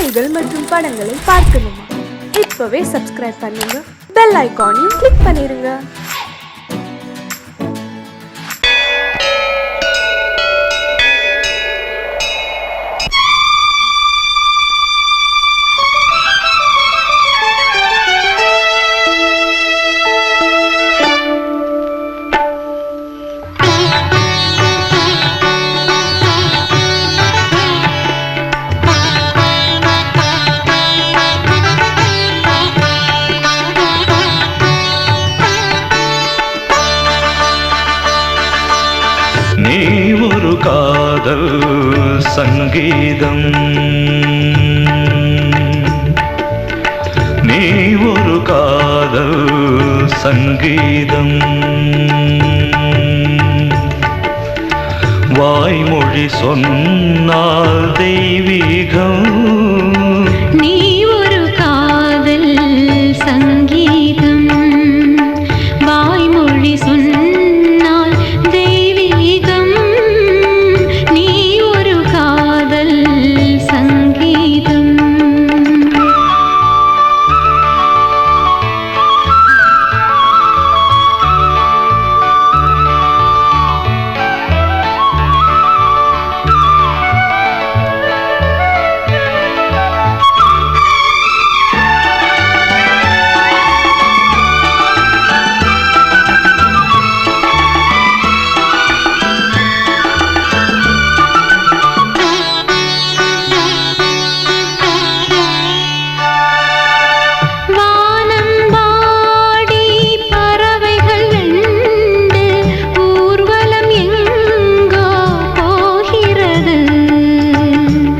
பாடல்கள் மற்றும் படங்களை பார்க்கணுமா? இப்பவே சப்ஸ்கிரைப் பண்ணுங்க, பெல் ஐகானையும் கிளிக் பண்ணிருங்க. நீ ஒரு காதல் சங்கீதம், நீ ஒரு காதல் சங்கீதம், வாய்மொழி சொன்னால் தெய்வீகம். நீ ஒரு காதல் சங்கீதம், வாய்மொழி சொன்னால் தெய்வீகம். நீ ஒரு காதல் சங்கீதம்.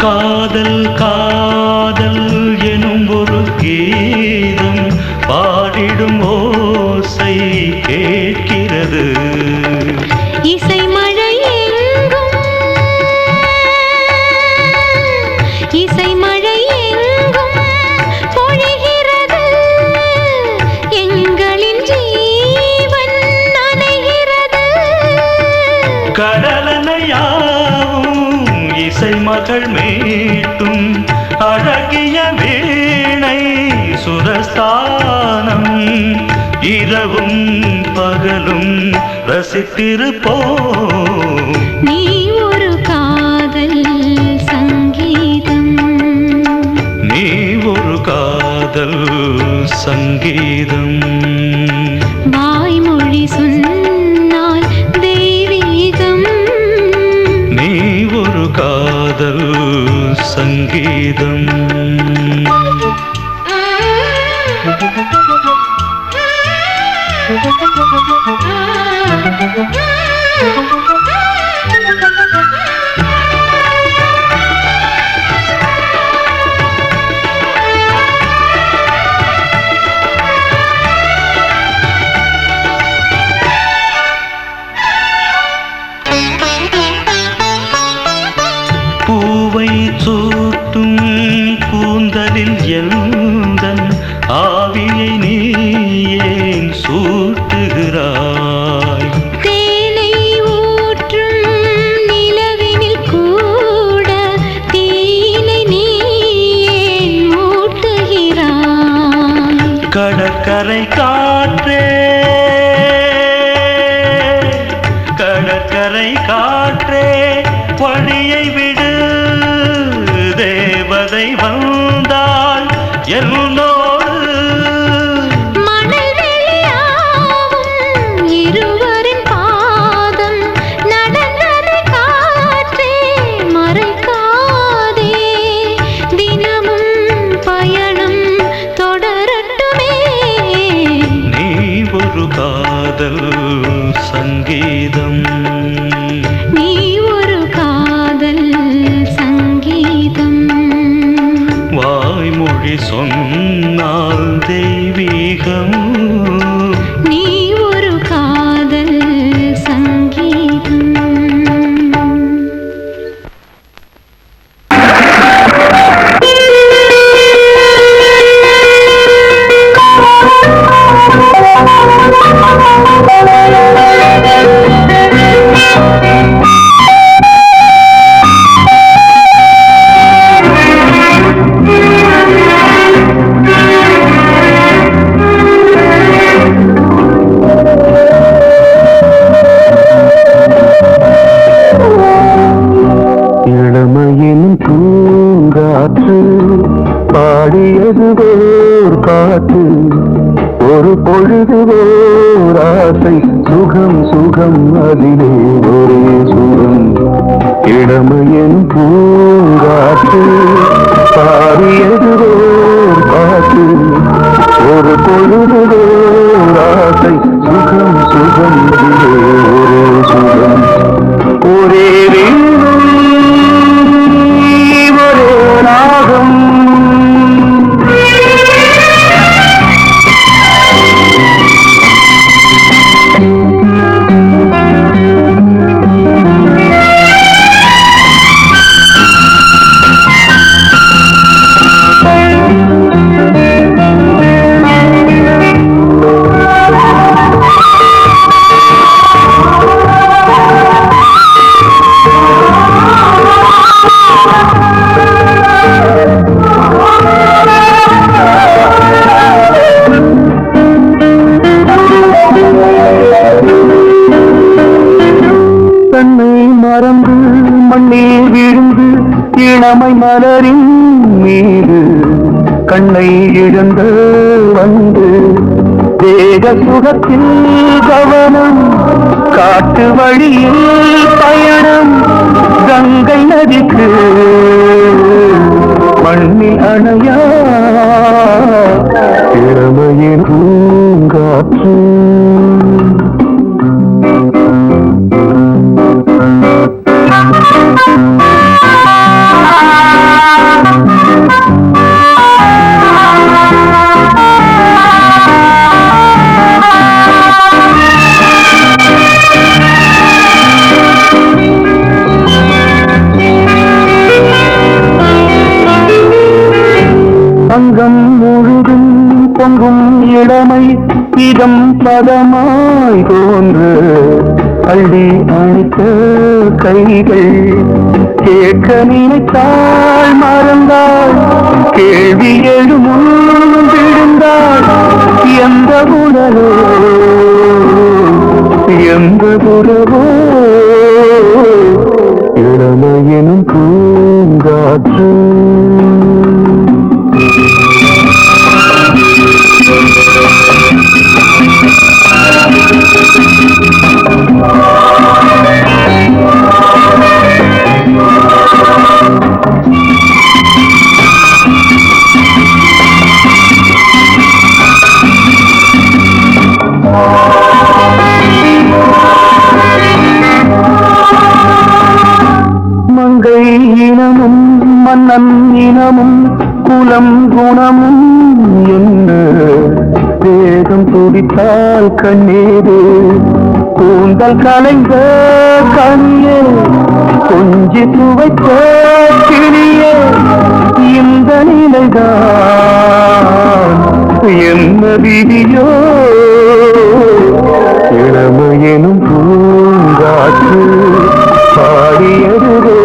காதல் காதல் எனும் ஒரு கீதம் பாடிடும் ஓசை கேட்கிறது. இசை மழை எங்கும், இசை மழை எங்கும் பொழிகிறது. எங்களின் ஜீவன் நனைகிறது. கடலனையாவும் இசை மகள் மீட்டும் அழகிய வீணை சுரஸ்தானம். இரவும் பகலும் ரசித்திருப்போம். நீ ஒரு காதல் சங்கீதம், நீ ஒரு காதல் சங்கீதம், வாய்மொழி சொன்னால் தெய்வீகம். நீ ஒரு காதல் சங்கீதம். பூவை சூட்டும் கூந்தலில் எழுந்தன் ஆவியை நீ ஏன் சூட்டுகிறாய்? தேனை ஊற்றும் நிலவினில் கூட தீனை நீ ஏன் மூட்டுகிறாய்? கடற்கரை காற்றே, கடற்கரை காற்றே வழியை விடு. தேவதை வந்தால் என்னோடு மணல் வெளியாகும் இருவரின் பாதம் நடந்ததை காற்றே மறைக்காதே. தினமும் பயணம் தொடரட்டுமே. நீ ஒரு காதல் சங்கீதம், நீ ஒரு காதல் சங்கீதம், வாய்மொழி சொன்னால் தெய்வீகம். நீ ஒரு காதல் சங்கீதம். காற்று பாடியது ஓர் பாட்டு ஒரு பொழுது ஓர் ஆசை சுகம் சுகம் அதிலே ஒரே சுகம் இளமையின் பூங்காற்று பாடியது ஓர் பாட்டு ஒரு பொழுது ஓர் ஆசை சுகம் சுகம் அதிலே ஒரே சுகம் ஒரே வீணை ஒரே ராகம் மறந்து மண்ணில் விழுந்து இளமை மலரின் மீது கண்ணை இழந்து வந்து தேக சுகத்தில் கவனம் காட்டு வழியில் பயணம் கங்கை நதிக்கு மண்ணில் அணையா இளமையின் பூங்காற்று அங்கம் முழுதும் பொங்கும் இளமை இதம் பதமாய் தோன்று அள்ளி அணித்த கைகள் கேட்க நினைத்தாள் மறந்தாள் கேள்வி எழும் விழுந்தாள் எந்த உணரோ எந்த புறவோ இளமையினும் பூங்காற்று மங்கை இனமும் மன்னன் இனமும் குலம் குணமும் என்ன வேகம் துடித்தால் கண்ணீரு கூந்தல் கலைந்த கனியே கொஞ்சி துவைத்த கிளியே இந்த நிலைதான் என்ன விதியோ இளமையெனும் பூங்காற்று பாடியது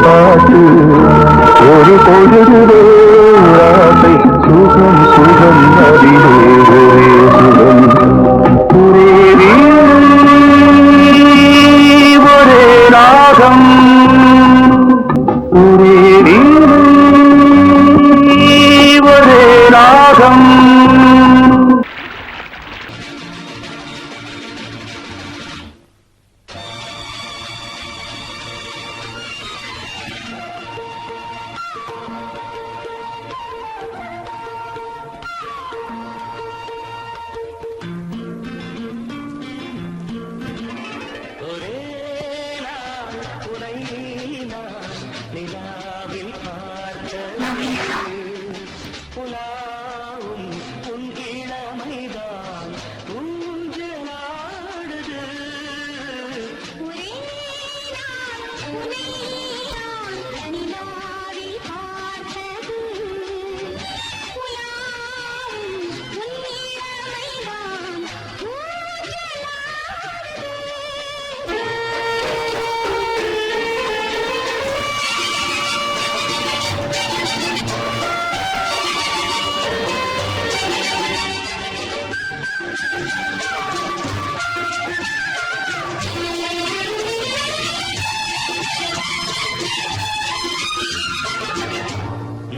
பாட்டு ஒரு பொழுது ஆசை சுகம் சுகம் அதிலே ஒரே சுகம் ஒரே ஒரே ராகம் ஒரே ஒரே ராகம்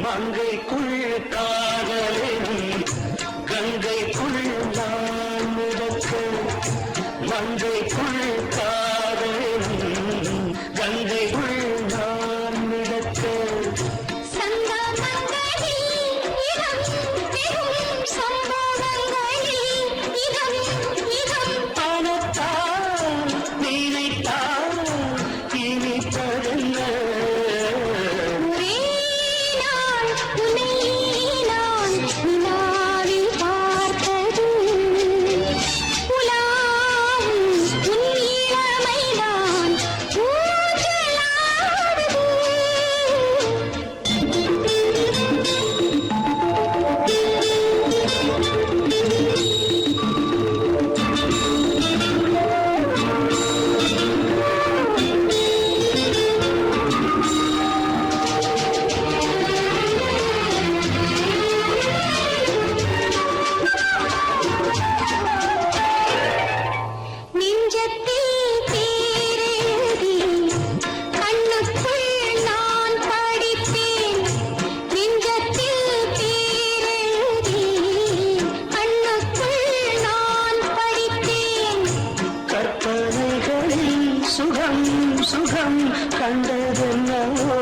மங்கைக்குள் காதலின் கங்கைக்குள் நான் மிதக்க மங்கைக்குள் காதலின் கங்கைக்குள் நான் மிதக்க கண்டதென்னவோ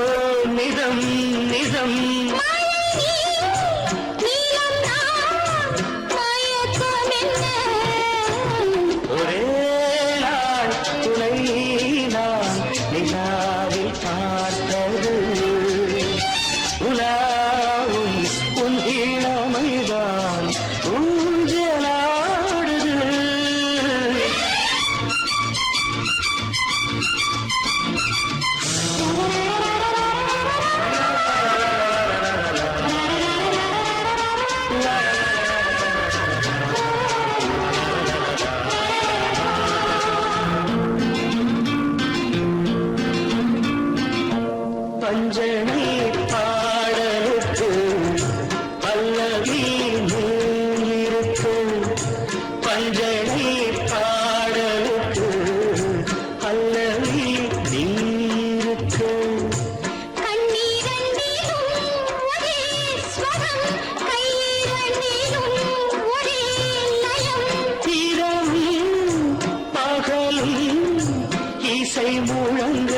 நிதம் நிதம் ஒரே நாள் துணை நான் நிலாவில் பார்த்தது உலாவும் உன் இளமைதான் ஊஞ்சலாடுது பஞ்சனை பாடலுக்கு பல்லவி இருக்கு பஞ்சனை பாடலுக்கு பல்லவி இருக்கு இரவும் பகலும் இசை முழங்க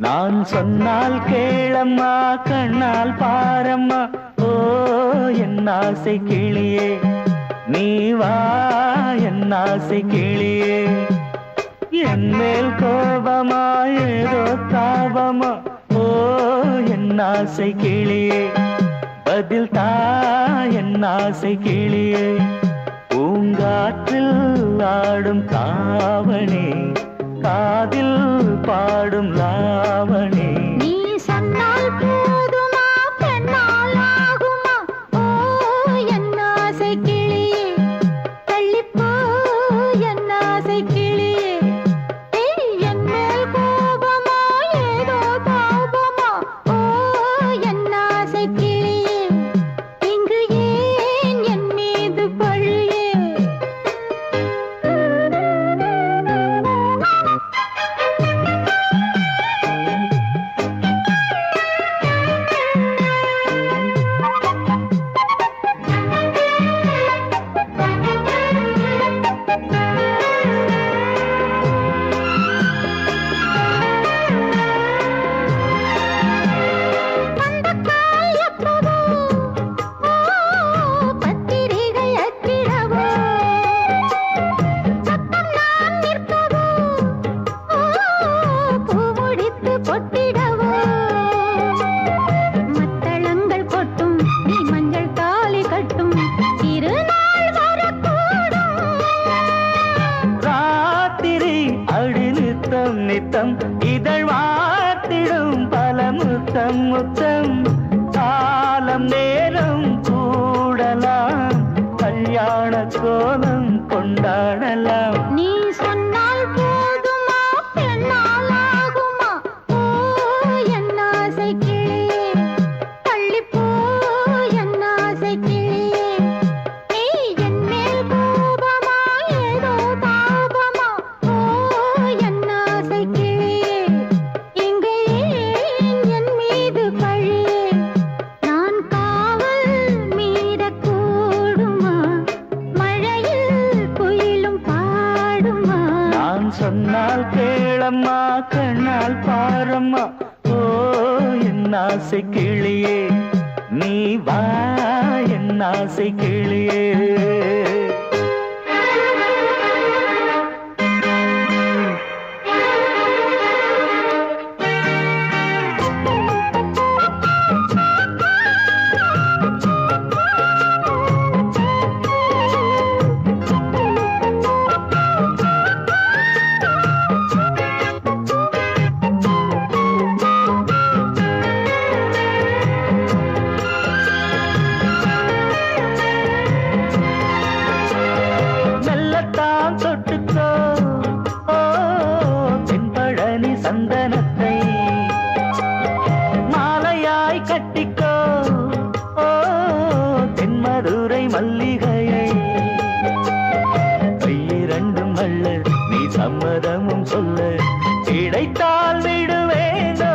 நான் சொன்னால் கேளம்மா கண்ணால் பாரம்மா ஓ என் ஆசை கிளியே நீ வா என் ஆசை கிளியே என் மேல் கோபமா ஏதோ தாபமா ஓ என் ஆசை கிளியே பதில் தா என் ஆசை கிளியே பூங்காற்றில் ஆடும் தாவணி காதில் பாடும் லாவணி நீ சொன்னால் போதுமா பெண்ணால் ஆகுமா ஓ என் ஆசை கிளியே தள்ளிப்போ என் ஆசை கிளியே என் மேல் கோபமா ஏதோ தாபமா ஓ என் ஆசை கிளியே இங்கு ஏன் என் மீது பழியே காலம் நேரம் கூடலாம் கல்யாண கோலம் கொண்டாடலாம் நீ சொன்னால் போதுமா பெண்ணால் ஆகுமா ஓ என் ஆசை கிளியே தள்ளிப்போ என் ஆசை கிளியே நீ என் மேல் கோபமா ஏதோ தாபமா ஓ என் ஆசை கிளியே இங்கு ஏன் என் மீது பழியே நான் காவல் மீறக்கூடுமா மழையில் குயிலும் பாடுமா நான் சொன்னால் கேளம்மா கண்ணால் பாரம்மா ஓ என் ஆசை கிளியே நீ வா என் ஆசை கிளியே மெல்லத்தான் தொட்டுக்கோ ஓ தென்பழனி சந்தனத்தை மாலையாய் கட்டிக்கோ ஓ தென்மதுரை மல்லிகையை கையிரண்டும் அல்ல நீ சம்மதமும் சொல்ல கிடைத்தால் விடுவேனோ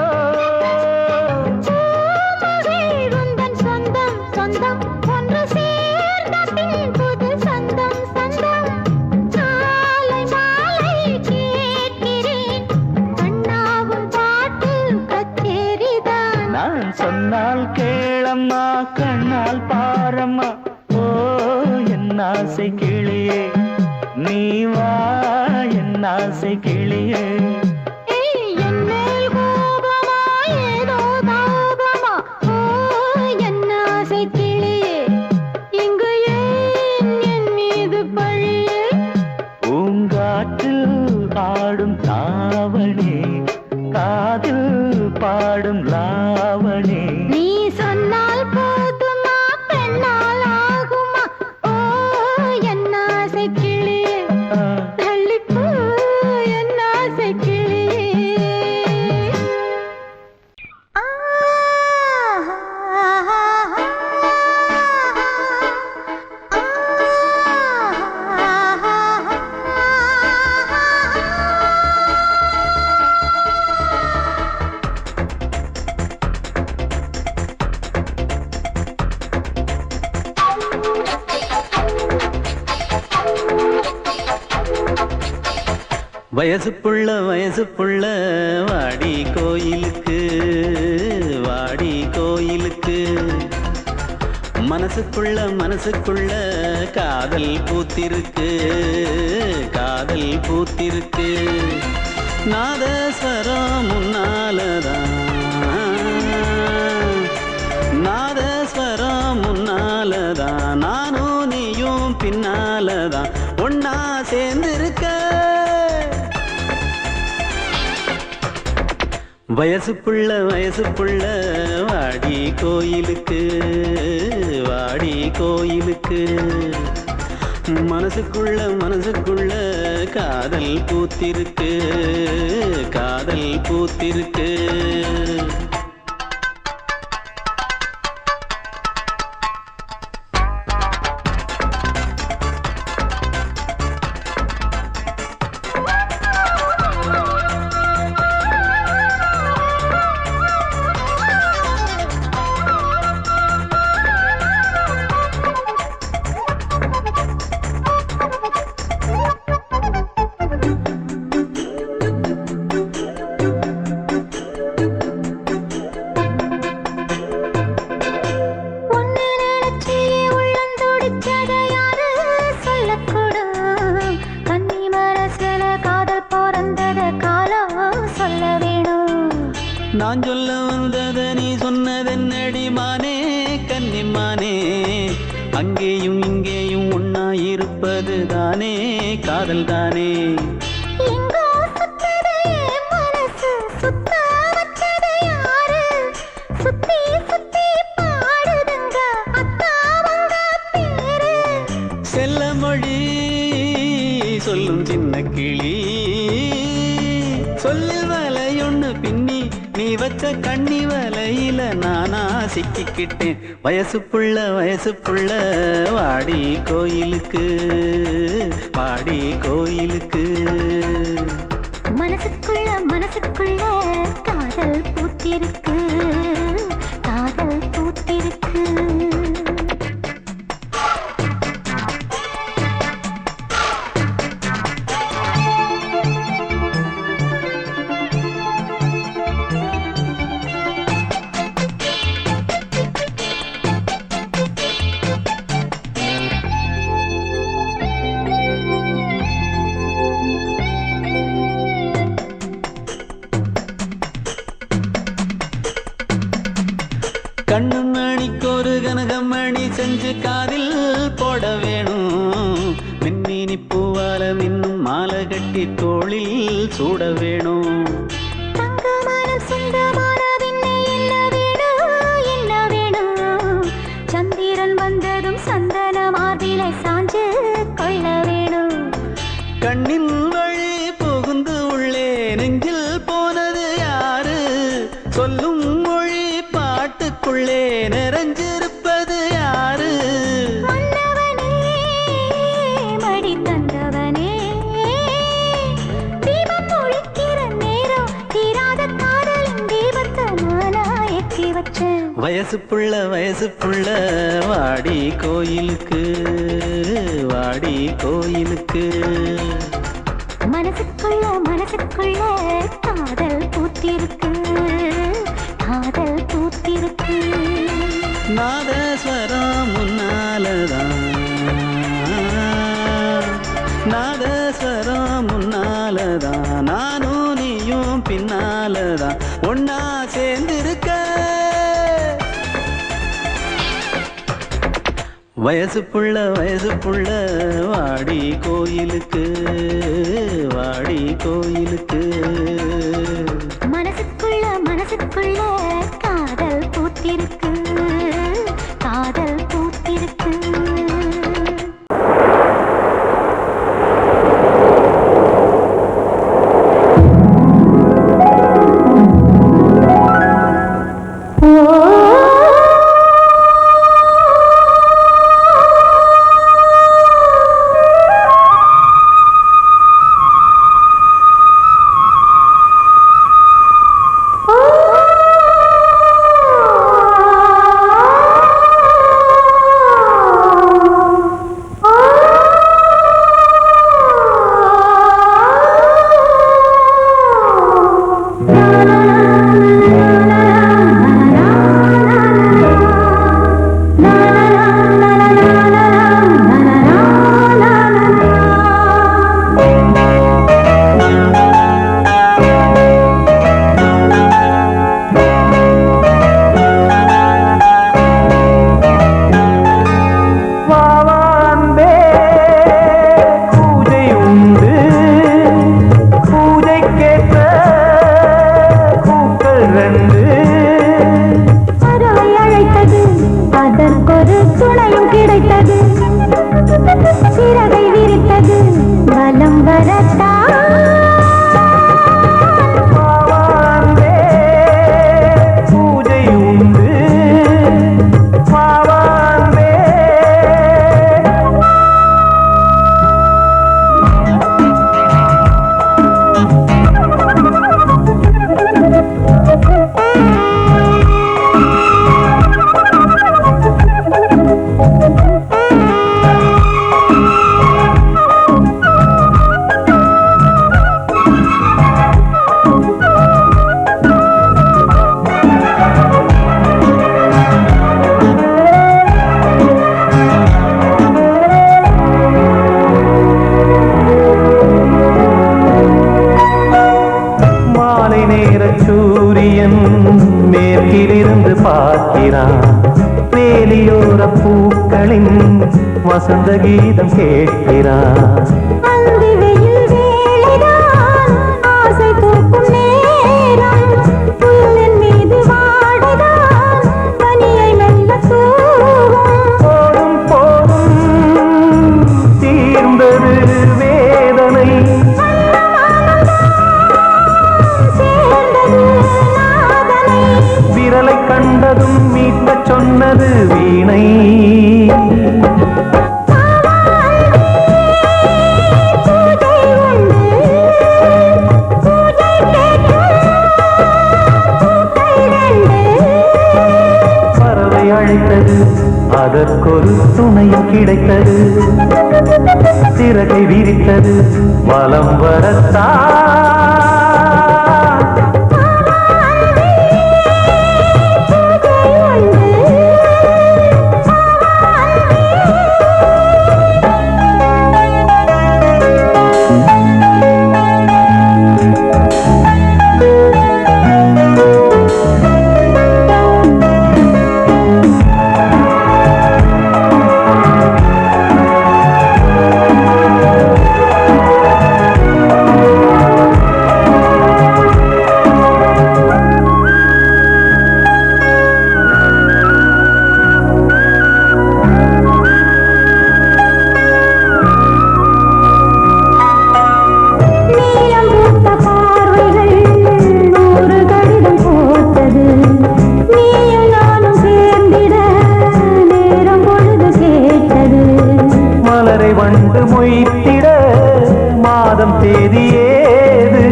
உந்தன் சொந்தம் சொந்தம் ஒன்று சேர்ந்த பின் புது சொந்தம் சொந்தம் சாலை மாலை கேட்கிறேன் கண்ணாவும் பாட்டு கச்சேரிதான் நான் சொன்னால் கேளம்மா கண்ணால் பாரம்மா ஓ என் ஆசை கிளியே நீ வா என் ஆசை கிளியே என் மேல் கோபமா ஏதோ தாபமா ஓ என் ஆசை கிளியே இங்கு ஏன் என் மீது பழியே பூங்காற்றில் ஆடும் தாவணி காதில் பாடும் லாவணி நீ சொன்னால் போதுமா பெண்ணால் ஆகுமா ஓ என் ஆசை கிளியே தள்ளிப்போ என் ஆசை கிளியே வயசு புள்ள வாடி கோயிலுக்கு மனசுக்குள்ள காதல் பூத்திருக்கு நாதஸ்வரம் முன்னாலதான் நானும் நீயும் பின்னாலதான் ஒன்னா சேர்ந்திருக்க வயசு புள்ள வாடி கோயிலுக்கு மனசுக்குள்ள காதல் பூத்திருக்கு நான் சொல்ல வந்தத நீ சொன்னதென்னடி மானே கன்னிமானே அங்கேயும் இங்கேயும் ஒன்னா இருப்பது தானே காதல் தானே எங்கோ சுத்ததே மனசு சுத்த வச்சது யாரு சுத்தி சுத்தி சிக்கிக்கிட்டேன் வயசு புள்ள வாடி கோயிலுக்கு வாடி கோயிலுக்கு மனசுக்குள்ள காதல் பூத்திருக்கு காதல் பூத்திருக்கு கண்ணு மணிக்கொரு கனகமணி செஞ்சு காதில் போட வேணும் மின்மினி பூவால மின்னும் மாலை கட்டி தோளில் சூட வேணும் தங்கமனம் சொந்தமானதின்னை என்ன வேணும் சந்திரன் வந்ததும் சந்தன மார்பிலை சாஞ்சு கொள்ள வேணும் கண்ணின் வழி புகுந்து உள்ளே நெஞ்சில் போனது யாரு சொல்லும் மொழி பாட்டுக்குள்ளே நிறைஞ்சிருப்பது யாரு மன்னவனே மடி தந்தவனே தீபம் ஒழிக்கிற நேரம் தீராத காதலின் தீபத்தை நானா ஏற்றி வச்சேன் வயசு புள்ள வாடி கோயிலுக்கு வாடி கோயிலுக்கு மனசுக்குள்ள காதல் பூத்திருக்கு காதல் பூத்திருக்கு நாதஸ்வரம் முன்னாலதான் நானும் நீயும் பின்னாலதான் ஒன்னா சேர்ந்திருக்க வயசு புள்ள வாடி கோயிலுக்கு வாடி கோயிலுக்கு மனசுக்குள்ள காதல் பூத்திருக்கு காதல் பூத்திருக்கு வசந்த கீதம் கேட்கிறான். கண்டதும் மீட்ட சொன்னது வீணை. பறவை அழைத்தது, அதற்கொரு துணையும் கிடைத்தது. சிறகை விரித்தது, வலம் வரத்தா. வண்டு மொய்த்திட மாதம் தேதியேது.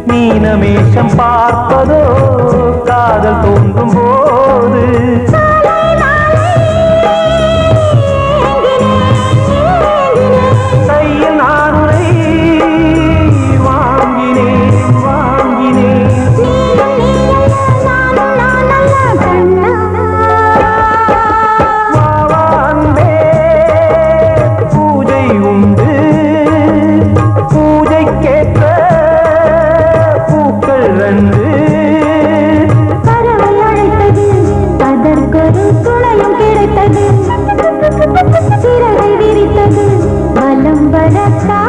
மீனமேஷம் பார்ப்பதோ காதல் தோன்றும் போது. கையில் நானுரை வாங்கினேன் வாங்கினேன். சிறகை விரித்தது, வலம் வரத்தா.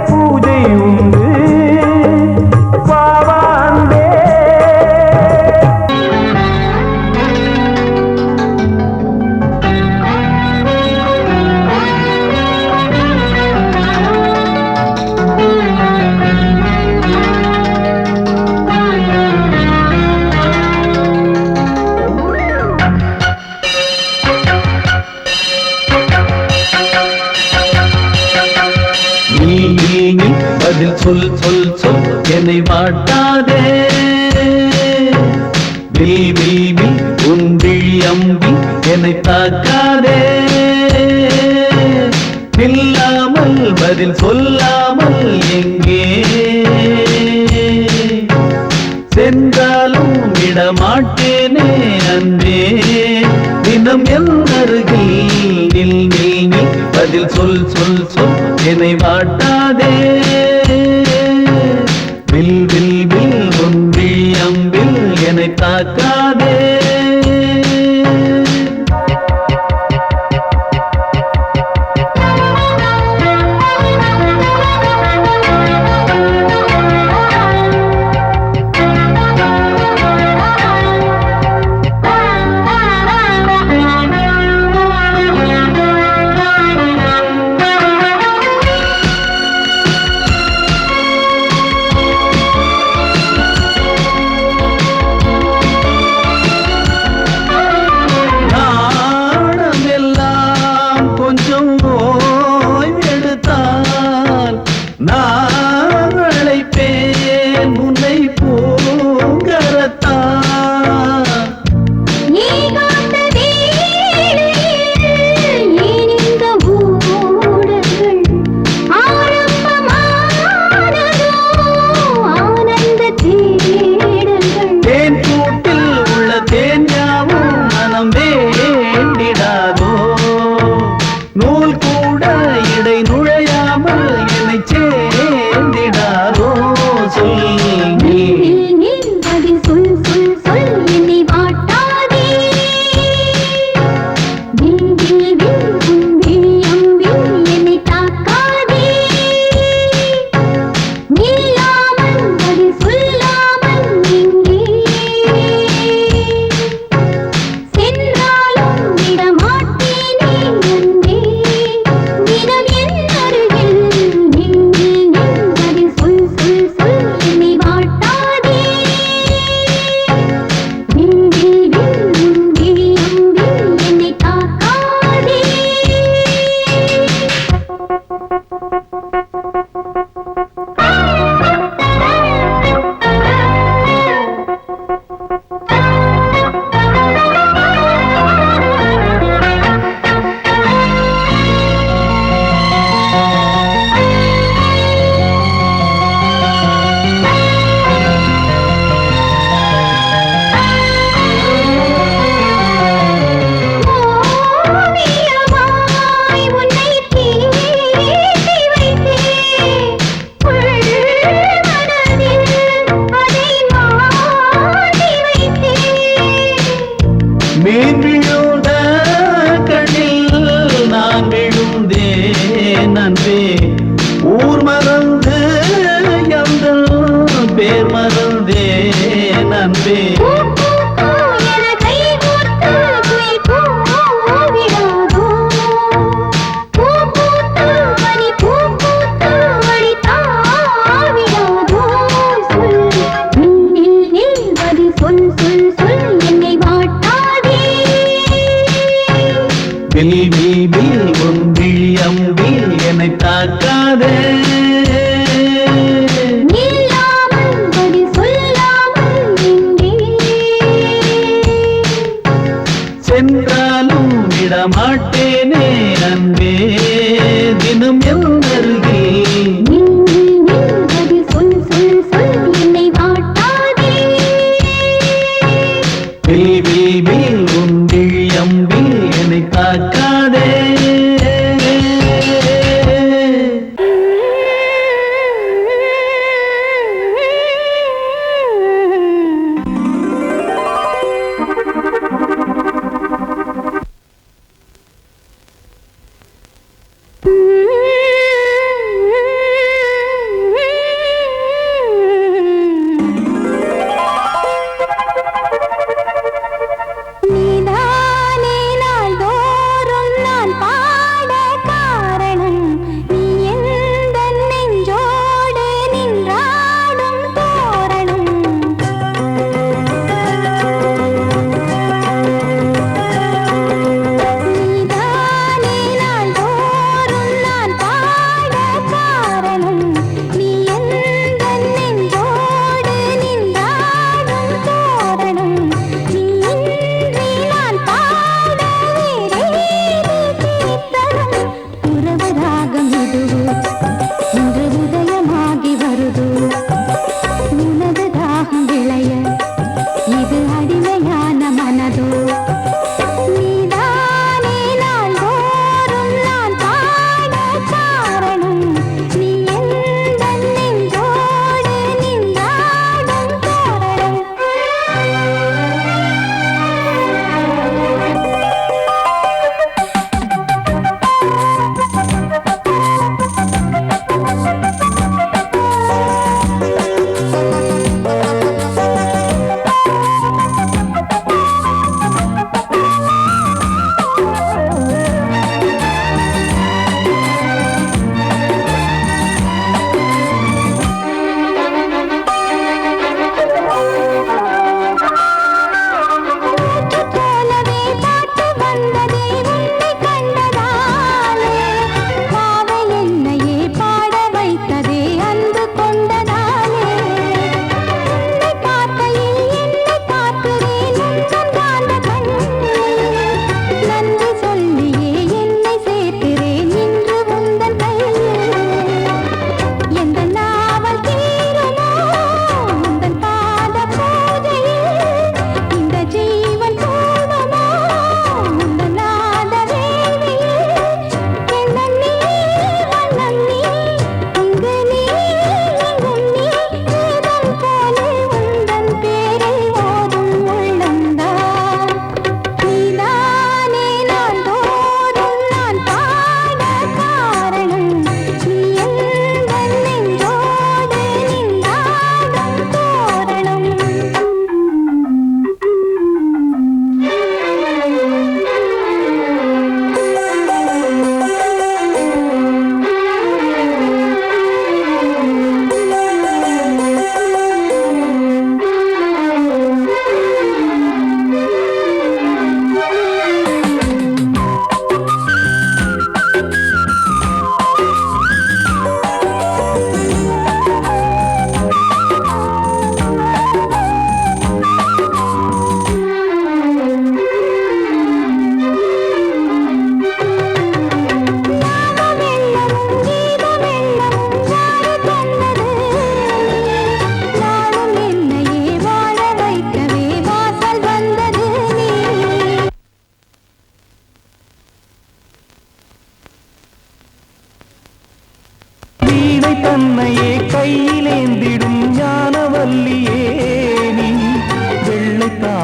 பூஜை உண்டு வாவாந்தே. பதில் சொல் சொல் சொல் என்னை வாட்டாதே. வில் வில் வில் உன் விழி அம்பி என்னை தாக்காதே. இல்லாமல் பதில் சொல்லாமல் எங்கே சென்றாலும் விடமாட்டேனே அன்பே. தினம் என் அருகில் நில் நில் நில். பதில் சொல் சொல் சொல் என்னை வாட்டாதே. வில் வில் வில் உன் விழி அம்பில் என்னை தாக்காதே.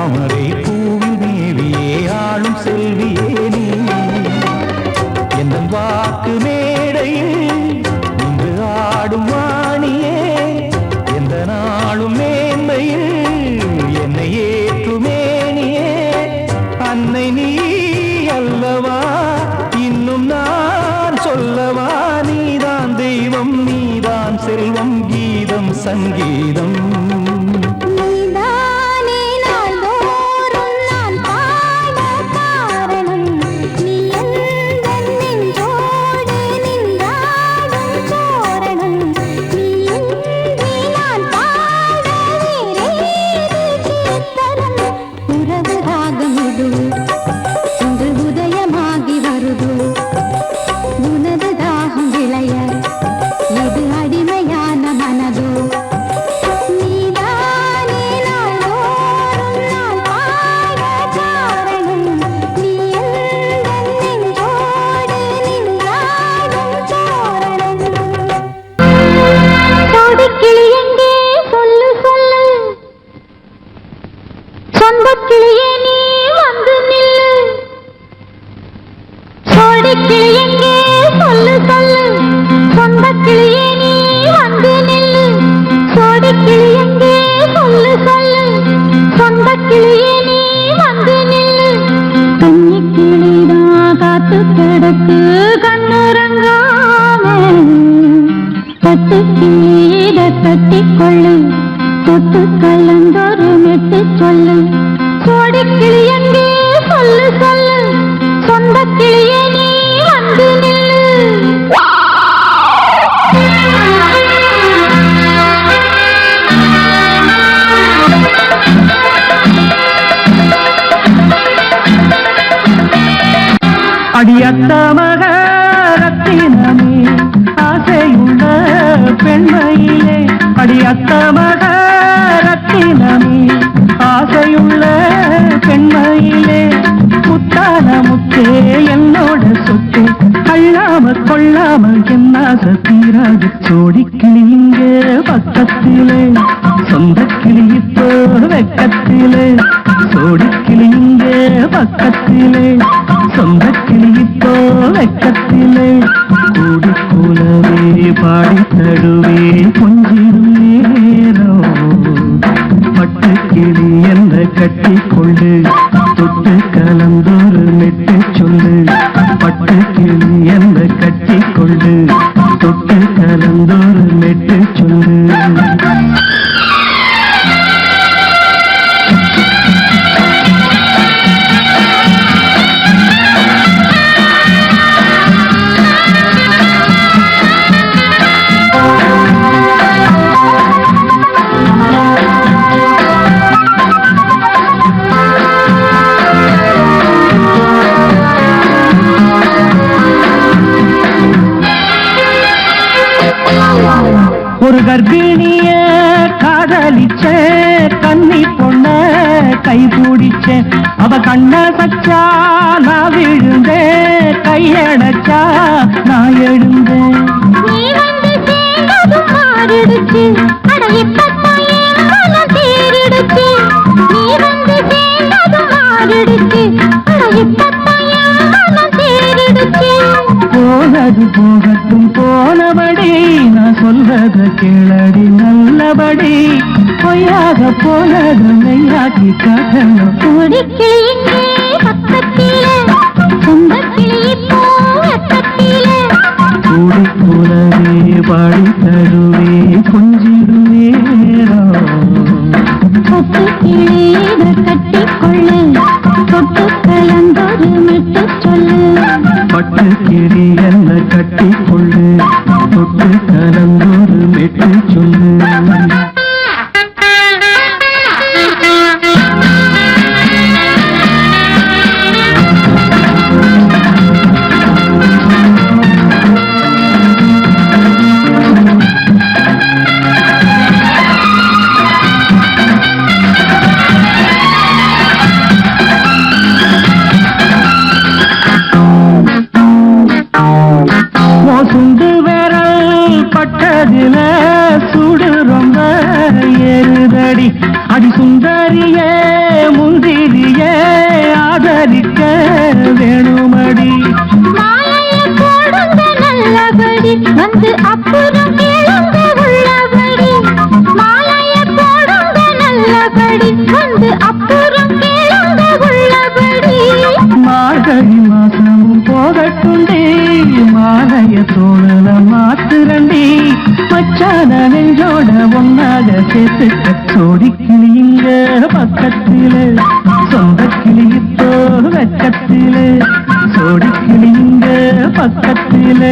தாமரை பூவில் தேவியே ஆளும் செல்வியே நீ எந்த வாக்கு மேடையில் இன்று ஆடும் வாணியே எந்த நாளும் மேன்மையில் என்னை ஏற்றுமேனியே அன்னை நீ அல்லவா இன்னும் நான் சொல்லவா நீதான் தெய்வம் நீதான் செல்வம் கீதம் சங்கீதம் நீதானே நாள்தோறும் நான் பாட காரணம் நீ எந்தன் நெஞ்சோடு நின்றாடும் சோரணம் நீ இன்றி நான் பாட வேறேது கீர்த்தனம் உறவு ராகம் இது இன்று உதயமாகி வருது உனது தாகம் விளைய எது அடிமையான மனதோ நீதானே நாள்தோறும் நான் பாட காரணம் நீ எந்தன் நெஞ்சோடு நின்றாடும் சோரணம் கோடிக்கிளி எங்கே சொல்லு சொல்லு சொந்தக்கிளியே நீ வந்து நில்லு கோடிக்கிளி எங்கே சொல்லு சொல்லு சொந்தக்கிளியே நீ வந்து நில்லு கோடிக்கிளி எங்கே சொல்லு சொல்லு சொந்தக்கிளியே நீ வந்து நில்லு கன்னிக்கிளிதான் காத்து கிடக்கு கண்ணுறங்காம கட்டுக்கிளியிட கட்டிக்கொள்ளு தொட்டு கலந்தொரு மெட்டு சொல்லு கோடிக்கிளி எங்கே சொல்லு சொல்லு சொந்தக்கிளியே நீ வந்து நில்லு அடியத்த மக ரத்தினமே ஆசையுள்ள பெண்மையிலே அடியத்த மக ரத்தினமே ஆசையுள்ள பெண்மையிலே முத்தான முத்தே என்னோட சொத்து அள்ளாம கொள்ளாம என்ன சத்தீராக சோடிக்கிளி இங்கே பக்கத்திலே சொந்தக்கிளி இப்போ வெக்கத்திலே சோடிக்கிளி இங்கே பக்கத்திலே சொந்தக்கிளி இப்போ வெக்கத்திலே கூடி கூலவே பாடி தடுவே கொஞ்சிடும் நேரம் பட்டுக்கிளி என்ற கட்டிக்கொண்டு தொட்டு கலந்தொரு மெட்டு சொல்லு பட்டுக்கிளி என்ற கட்டிக்கொண்டு தொட்டு கலந்தொரு மெட்டு சொல்லு ஒரு கர்ப்பிணிய காதலிச்ச கன்னி பொண்ண கை பிடிச்ச அவ கண்ண சச்சா நான் விழுந்தேன் கையடைச்சா நான் எழுந்தேன் நீ வந்து சேர்ந்ததும் மாறிடுச்சு அட இப்பத்தான் என் மனம் தேறிடுச்சு நீ வந்து சேர்ந்ததும் மாறிடுச்சு அட இப்பத்தான் என் மனம் தேறிடுச்சு போனது போகட்டும் போனபடி நான் சொல்றத கேளடி நல்லபடி பொய்யாக போனது மெய்யாக்கி காட்டணும் கோடிக்கிளி இங்கே பக்கத்திலே சொந்தக்கிளி இப்போ வெக்கத்திலே கூடி கூடவே பாடி தருவே கொஞ்சிடும் நேரம் கொத்துக்கிளியிட கட்டிக்கொள்ளு தொட்டு கலந்தொரு மெட்டு சொல்லு பட்டுக்கிளி என்ன கட்டிக்கொள்ளு தொட்டு கலந்தொரு மெட்டு சொல்லு சுண்டு விரல் பட்டதில சூழ அடி சுந்தரியே முந்திரியே ஆதரிக்க வேணுமடி. மாலையை போடுங்க நல்லபடி வந்து அப்புறம் கேளுங்க உள்ளபடி. மாலையை போடுங்க நல்லபடி வந்து அப்புறம் கேளுங்க உள்ளபடி. மார்கழி மாசமும் போகட்டுண்டி மாலைய தோழல மாத்துரண்டி. மச்சான நெஞ்சோட ஒன்னாக சேர்த்து சோடி கிளியுங்க பக்கத்தில சொந்த கிளி இப்போ வெக்கத்தில. சோடி கிளியுங்க பக்கத்தில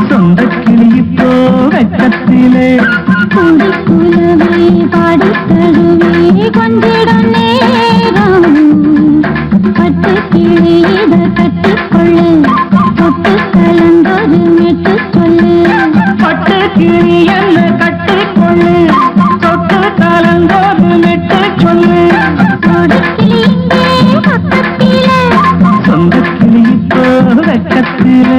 சொந்த கிளி இப்போ வெக்கத்தில. கூடி குலவே பாடி தழுவே கொஞ்சிடம் நேரம் பட்டு கிளி இத கட்டிக்கொள்ளு தொட்டு கலந்தொரு மெட்டு சொல்லு. பட்டு கிளி என்ன கட்டிக்கொள்ளு தொட்டு கலந்தோடு மெட்டு சொல்லு. கொடி கிளி இங்கே பக்கத்திலே சொந்த கிளி இப்போ வெக்கத்தில.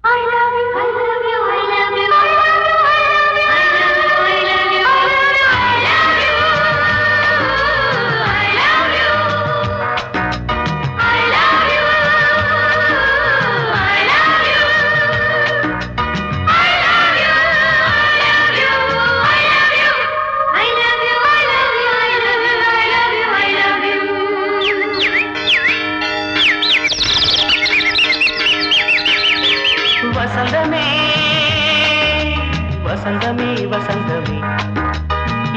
I love you, I love you, I love you, I love you, I love you, I love you, I love you, I love you, I love you, I love you, I love you, I love you, I love you, I love you, I love you, I love you, I love you, I love you. வசந்தமே வசந்தமே வசந்தமே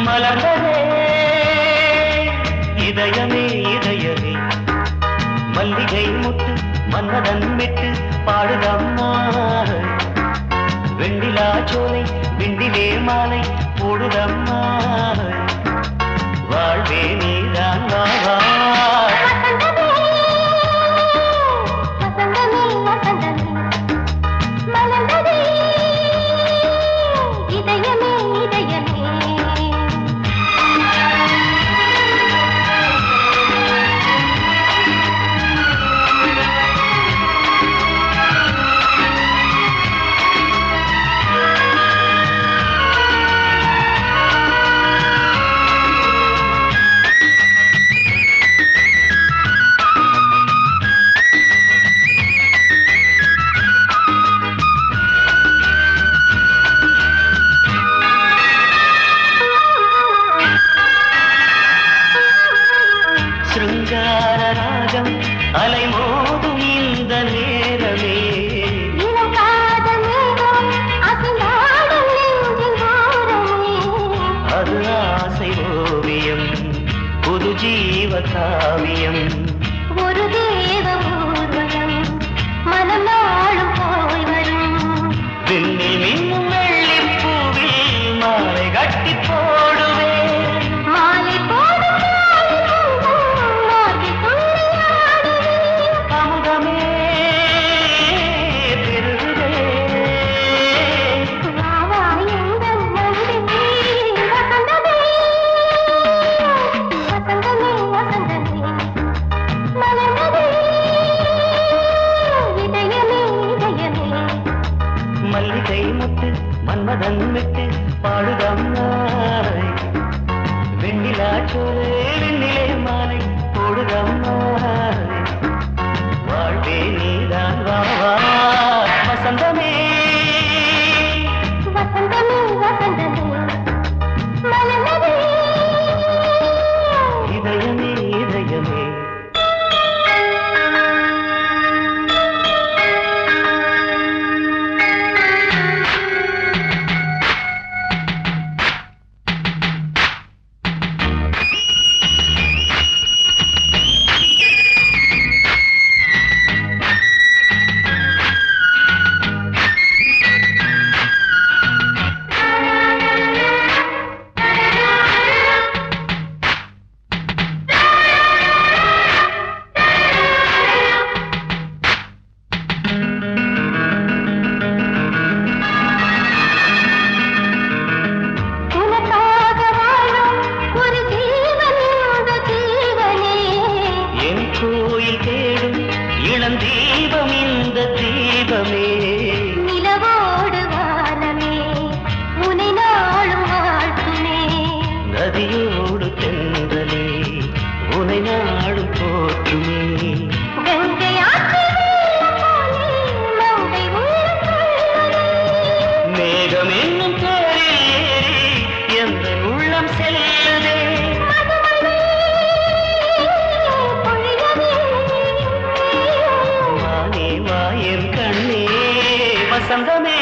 மலர்ந்ததே இதயமே இதயமே. மல்லிகை முட்டு மன்னதன் மெட்டு பாடுதம்மா. வெண்ணிலா சோலை வெண்டிலே மாலை போடுதம்மா. வாழ்வே நீதான் வாவா. வசந்தமே வசந்தமே மலர்ந்ததே இதயமே இதயமே. சிருங்கார ராகம் அலைமோதும் இந்த நேரமே. இளம் காதல் மேகம் அசைந்தாடும் நெஞ்சின் ஓரமே. அது ஆசை ஓவியம் புது ஜீவ காவியம். ஒரு தேவ ஊர்வலம் மனம் நாளும் போய் வரும். விண்ணில் மின்னும் வெள்ளிப் பூவில் மாலை கட்டி போடுவேன். மாலை போடும் மார்கழி துள்ளியாடுவேன். அமுதமே பெருகுதே. வா வா எங்கள் நந்தினி. வசந்தமே வசந்தமே வசந்தமே மலர்ந்ததே இதயமே இதயமே. நதியோடு தென்றலே உனை நாடும் போற்றுமே. கங்கை ஆற்றில் போலே மங்கை உள்ளம் கொள்ளுதே. மேகம் என்னும் தேரில் ஏறி எந்த உள்ளம் செல்லுதே. பொழியவே வானே வாயன் கண்ணே வசந்தமே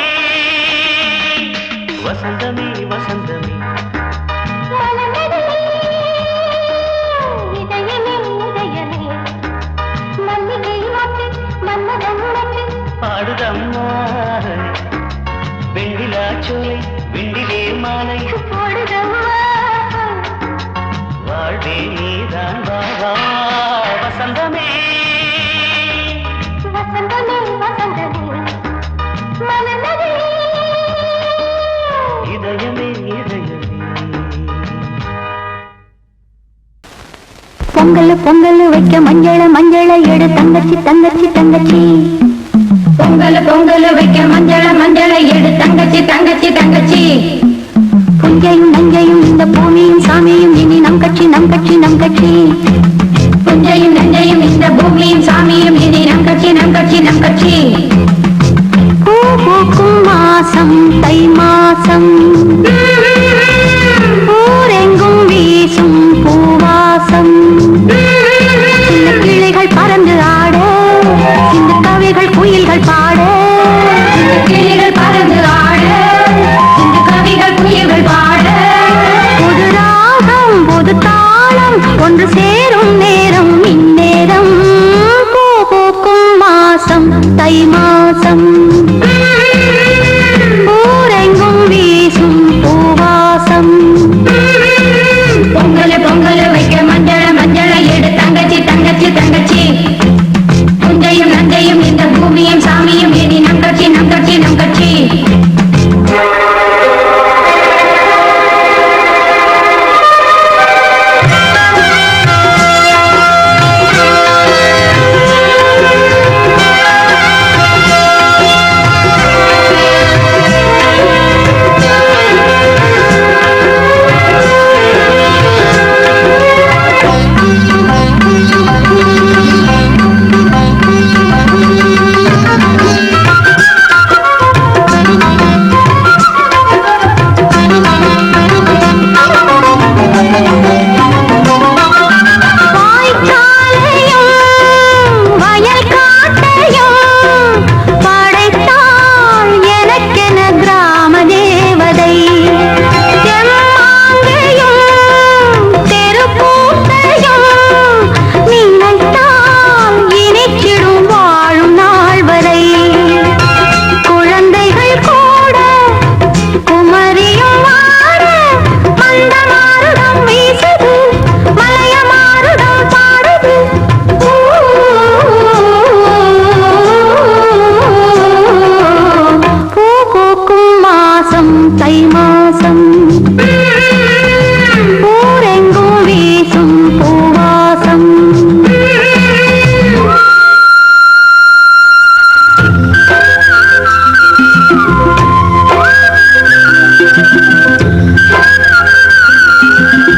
வசந்தமே வசந்தமே. மலர்ந்ததே இதயமே இதயமே. மல்லிகை மொட்டு மன்மதன் உனக்கு பாடுதம்மா வெண்ணிலா சோலை வெண்ணிலே மாலை. போடுதம்மா. வாழ்வே நீதான் வா வா வசந்தமே. வசந்தமே வசந்தமே மலர்ந்ததே. இதயமே இதயமே. பொங்கல் பொங்கல் வைக்க மஞ்சள மஞ்சள எடு தங்கச்சி தங்கச்சி தங்கச்சி. பொங்கல் பொங்கல் வைக்க மஞ்சள மஞ்சள எடு தங்கச்சி தங்கச்சி தங்கச்சி. புஞ்சையும் நஞ்சையும் இந்த பூமியும் சாமியும் இனி நம் கட்சி நம் கட்சி நம் கட்சி. புஞ்சையும் நஞ்சையும் இந்த பூமியும் சாமியும் இனி நம் கட்சி நம் கட்சி நம் கட்சி. பூ பூக்கும் மாசம் தை மாசம் ஊரெங்கும் வீசும் பூவாசம். சின்ன கிளிகள் பறந்து ஆட சின்ன கவிகள் குயில்கள் பாட. சின்ன கிளிகள் பறந்து ஆட சின்ன கவிகள் குயில்கள் பாட. புது ராகம் புது தாளம் ஒன்று சேரும் நேரம் இந்நேரம். பூ பூக்கும் மாசம் தை மாசம் ஊரெங்கும் வீசும் பூவாசம். பொங்கல் பொங்கல் வைக்க மஞ்சள மஞ்சள எடு தங்கச்சி தங்கச்சி தங்கச்சி. புஞ்சையும் நஞ்சையும் இந்த பூமியும் சாமியும் இனி நம் கட்சி நம் கட்சி நம் கட்சி.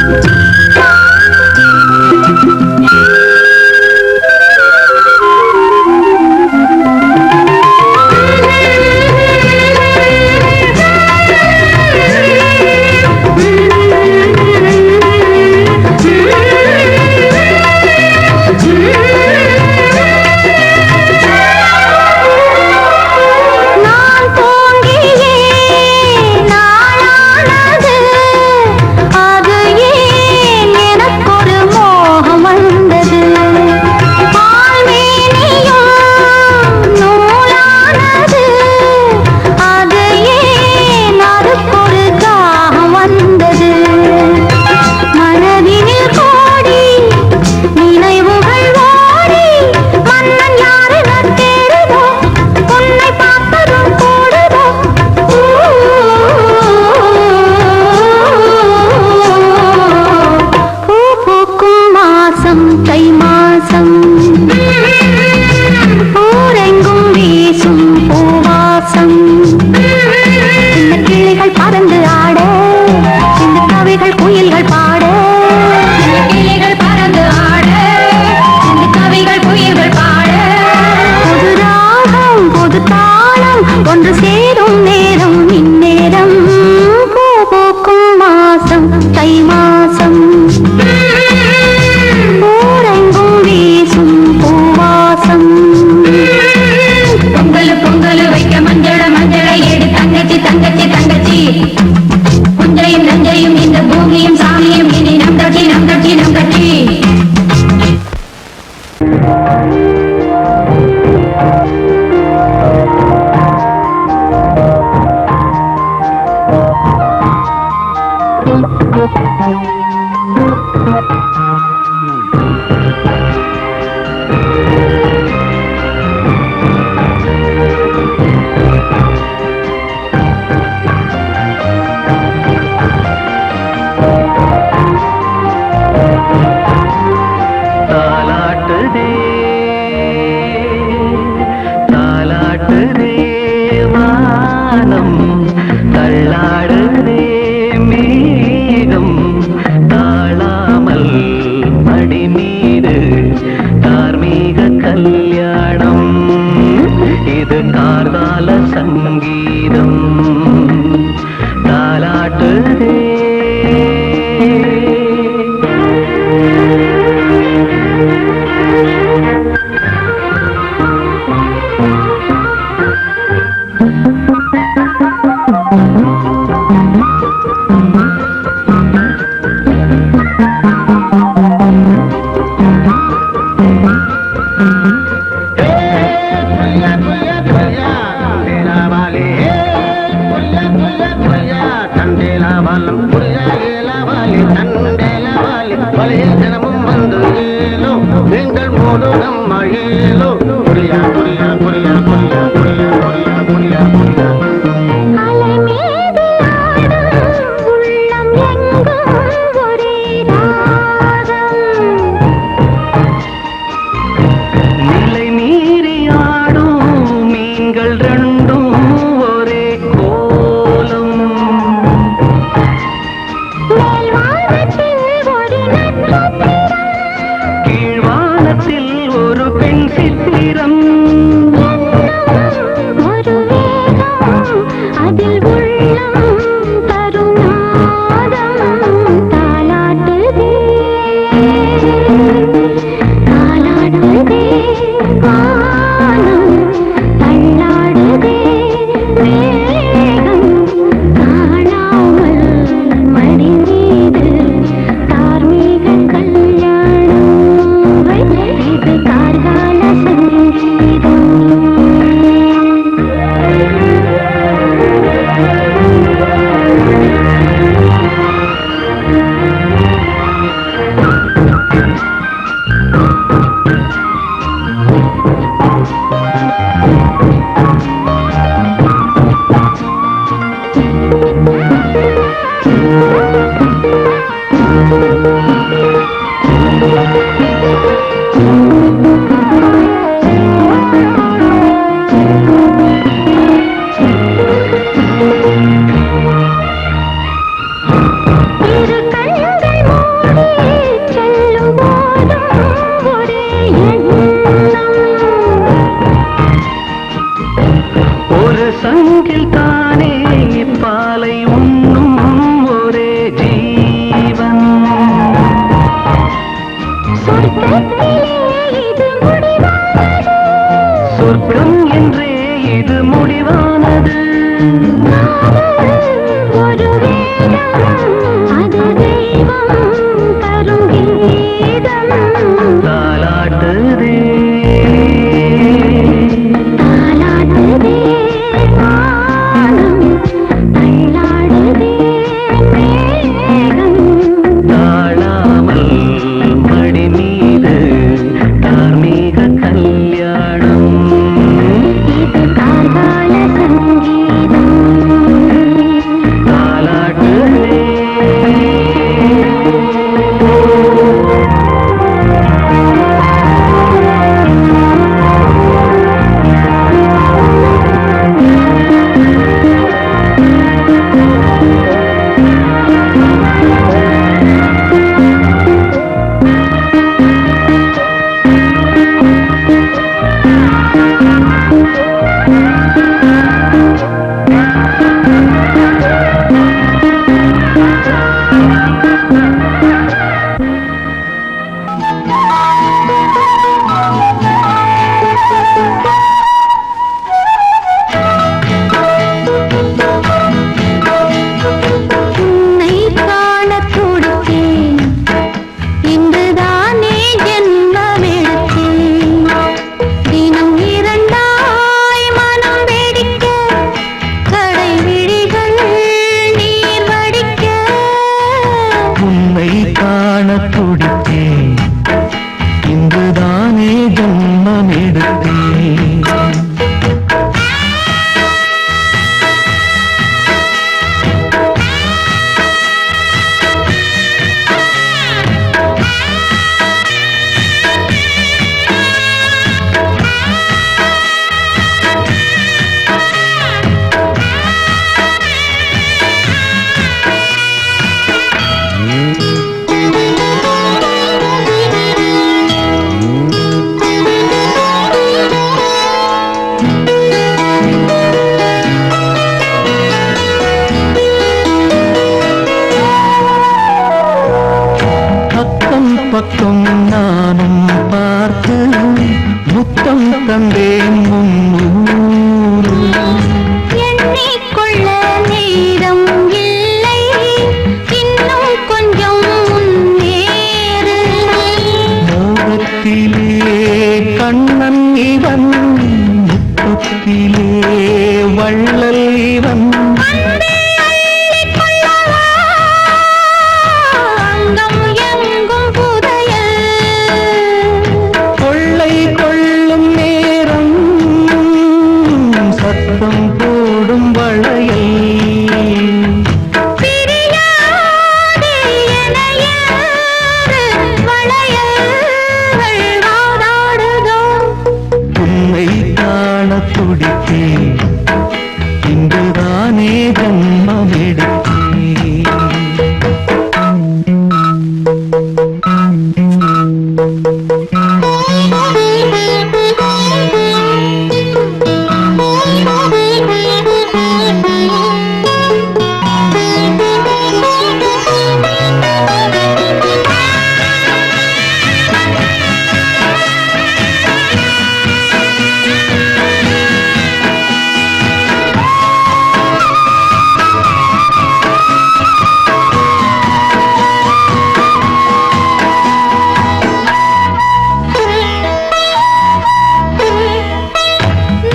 Thank you. தாலாட்டுதே தாலாட்டுதே வானம் தள்ளாடுதே மேகம் தாழாமல் மடி மீது தார்மீக கல்யாணம் இது கார்கால சங்கீதம் தாலாட்டுதே அலை மீது ஆடும் உள்ளம் எங்கும் ஒரே ராகம். நிலை மீறி ஆடும் மீன்கள் ரெண்டும் ஒரே கோலம் மேல்வானத்தில் ஒரு நட்சத்திரம், கீழ்வானத்தில் ஒரு பெண் சித்திரம் ஒரு வேகம், அதில் உள்ளம் தருநாதம் தாலாட்டுதே தாலாட்டுதே வானம் தள்ளாடுதே மேகம் காணாமல் மடி மீது தார்மீக கல்யாணம் இது கார்கால சங்கீதம். இரு கண்கள் மூடி செல்லும் போதும் ஒரே எண்ணம். ஒரு சங்கில் தானே பாலை உண்ணும் ஒரே ஜீவன் சொர்க்கத்திலே இது துடித்தேன் இன்றுதானே ஜன்மம் எடுத்தேன் பக்கம் நானும் பார்த்து முத்தம் தந்தேன் முன்னூறு எண்ணிக்கொள்ள நேரம் இல்லை இன்னும் கொஞ்சம் முன்னேறு மோகத்திலே கண்ணன் இவன் முத்தத்திலே வள்ளல் இவன் அங்கம் எங்கும் புதையல் கொள்ளை கொள்ளும் நேரம் சத்தம் போடும் வளையல் பிரியாதே என யாரு வளையல்கள் வாதாடுதோ உன்னை காண துடித்தேன் இன்றுதானே ஜன்மம் எடுத்தேன்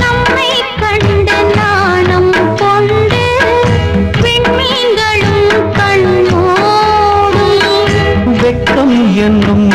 நம்மை கண்டு நாணம் கொண்டு விண்மீன்களும் கண்ணோடும் வெட்கம் என்னும்